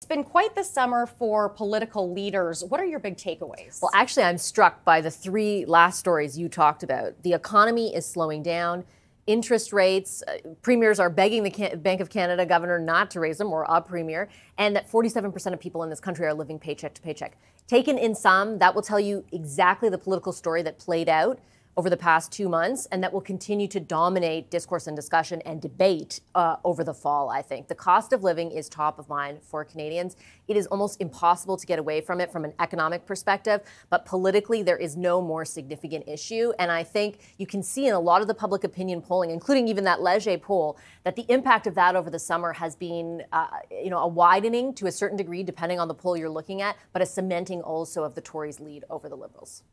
It's been quite the summer for political leaders. What are your big takeaways? Well, actually, I'm struck by the three last stories you talked about. The economy is slowing down. Interest rates, premiers are begging the Bank of Canada governor not to raise them, or a premier, and that 47% of people in this country are living paycheck to paycheck. Taken in sum, that will tell you exactly the political story that played out over the past 2 months, and that will continue to dominate discourse and discussion and debate over the fall, I think. The cost of living is top of mind for Canadians. It is almost impossible to get away from it from an economic perspective, but politically there is no more significant issue. And I think you can see in a lot of the public opinion polling, including even that Leger poll, that the impact of that over the summer has been a widening to a certain degree, depending on the poll you're looking at, but a cementing also of the Tories' lead over the Liberals.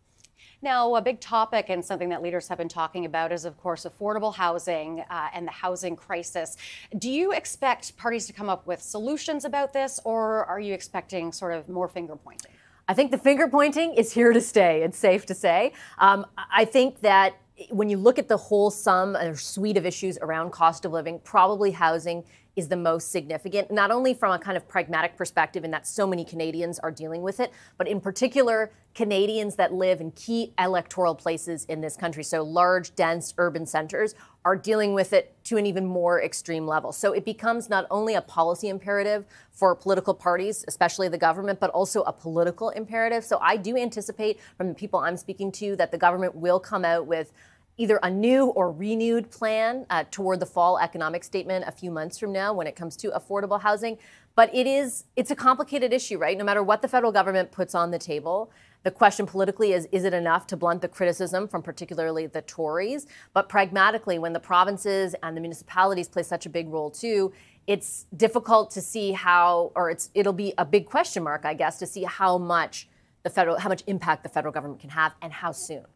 Now, a big topic and something that leaders have been talking about is, of course, affordable housing and the housing crisis. Do you expect parties to come up with solutions about this, or are you expecting sort of more finger pointing? I think the finger pointing is here to stay, it's safe to say. I think that when you look at the whole sum or suite of issues around cost of living, probably housing is the most significant, not only from a kind of pragmatic perspective in that so many Canadians are dealing with it, but in particular, Canadians that live in key electoral places in this country, so large, dense urban centers, are dealing with it to an even more extreme level. So it becomes not only a policy imperative for political parties, especially the government, but also a political imperative. So I do anticipate from the people I'm speaking to that the government will come out with either a new or renewed plan toward the fall economic statement a few months from now when it comes to affordable housing. But it's a complicated issue, right? No matter what the federal government puts on the table, the question politically is it enough to blunt the criticism from particularly the Tories? But pragmatically, when the provinces and the municipalities play such a big role too, it's difficult to see how, or it'll be a big question mark, I guess, to see how much impact the federal government can have and how soon.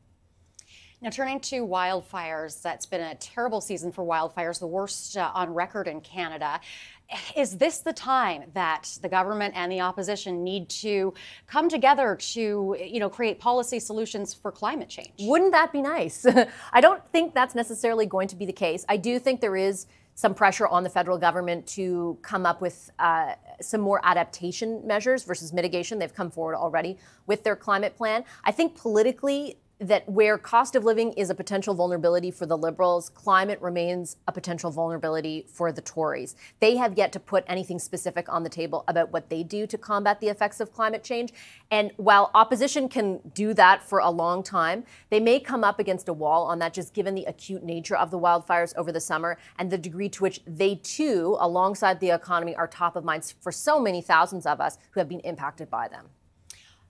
Now, turning to wildfires, that's been a terrible season for wildfires, the worst on record in Canada. Is this the time that the government and the opposition need to come together to, create policy solutions for climate change? Wouldn't that be nice? I don't think that's necessarily going to be the case. I do think there is some pressure on the federal government to come up with some more adaptation measures versus mitigation. They've come forward already with their climate plan. I think politically, that where cost of living is a potential vulnerability for the Liberals, climate remains a potential vulnerability for the Tories. They have yet to put anything specific on the table about what they do to combat the effects of climate change. And while opposition can do that for a long time, they may come up against a wall on that, just given the acute nature of the wildfires over the summer and the degree to which they too, alongside the economy, are top of mind for so many thousands of us who have been impacted by them.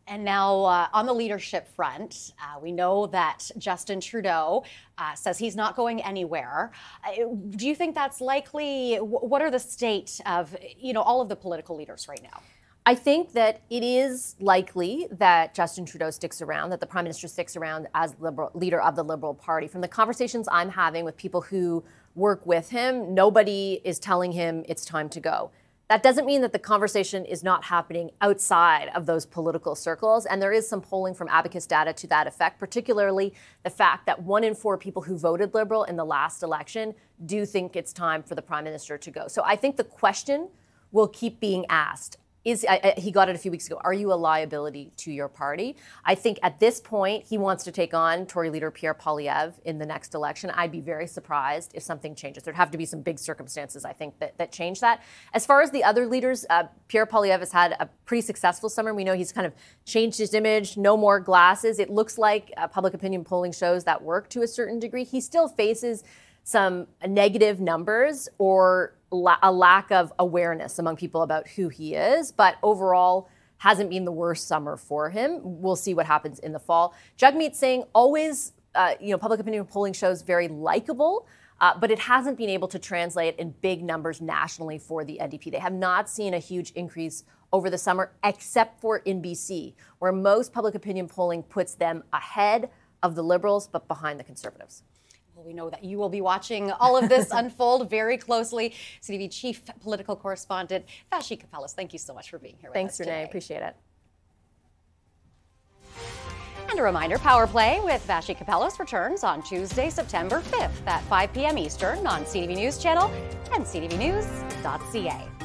And now on the leadership front, we know that Justin Trudeau says he's not going anywhere. Do you think that's likely? What are the state of, all of the political leaders right now? I think that it is likely that Justin Trudeau sticks around, that the Prime Minister sticks around as leader of the Liberal Party. From the conversations I'm having with people who work with him, nobody is telling him it's time to go. That doesn't mean that the conversation is not happening outside of those political circles. And there is some polling from Abacus data to that effect, particularly the fact that 1 in 4 people who voted Liberal in the last election do think it's time for the Prime Minister to go. So I think the question will keep being asked. He got it a few weeks ago. Are you a liability to your party? I think at this point, he wants to take on Tory leader Pierre Poilievre in the next election. I'd be very surprised if something changes. There'd have to be some big circumstances, I think, that change that. As far as the other leaders, Pierre Poilievre has had a pretty successful summer. We know he's kind of changed his image, no more glasses. It looks like public opinion polling shows that work to a certain degree. He still faces some negative numbers or a lack of awareness among people about who he is, but overall hasn't been the worst summer for him. We'll see what happens in the fall. Jagmeet Singh, always, public opinion polling shows very likable, but it hasn't been able to translate in big numbers nationally for the NDP. They have not seen a huge increase over the summer, except for in BC, where most public opinion polling puts them ahead of the Liberals, but behind the Conservatives. Well, we know that you will be watching all of this unfold very closely. CTV Chief Political Correspondent Vassy Kapelos, thank you so much for being here with us today. Thanks, Renee. Appreciate it. And a reminder, Power Play with Vassy Kapelos returns on Tuesday, September 5th at 5 p.m. Eastern on CTV News Channel and ctvnews.ca.